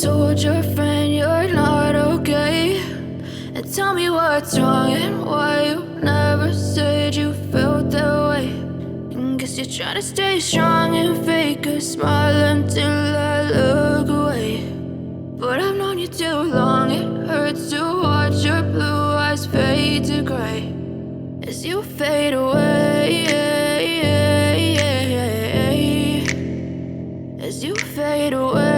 told your friend you're not okay, and tell me what's wrong and why you never said you felt that way. And guess you're trying to stay strong and fake a smile until I look away. But I've known you too long, it hurts to watch your blue eyes fade to gray as you fade away, as you fade away.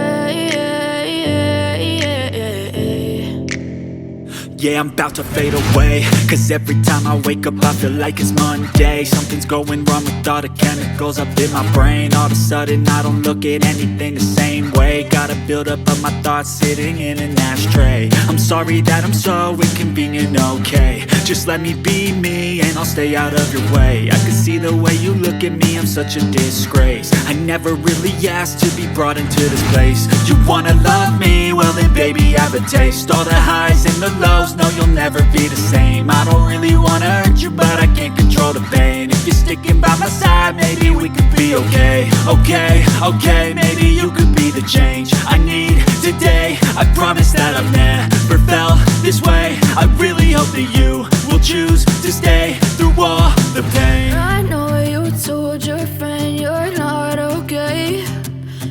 Yeah, I'm about to fade away, cause every time I wake up I feel like it's Monday. Something's going wrong with all the chemicals up in my brain. All of a sudden I don't look at anything the same way. Got a buildup of my thoughts sitting in an ashtray. I'm sorry that I'm so inconvenient, okay. Just let me be me and I'll stay out of your way. I can see the way you look at me, I'm such a disgrace. I never really asked to be brought into this place. You wanna love me? Well then baby have a taste. All the highs and the lows, no, you'll never be the same. I don't really wanna hurt you, but I can't control the pain. If you're sticking by my side, maybe we could be okay. Okay, maybe you could be the change I need today. I promise that I've never felt this way. I really hope that you will choose to stay through all the pain. I know you told your friend you're not okay,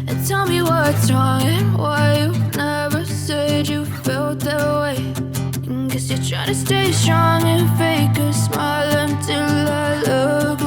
and tell me what's wrong and why you never said you felt that way. And guess you're trying to stay strong and fake a smile until I look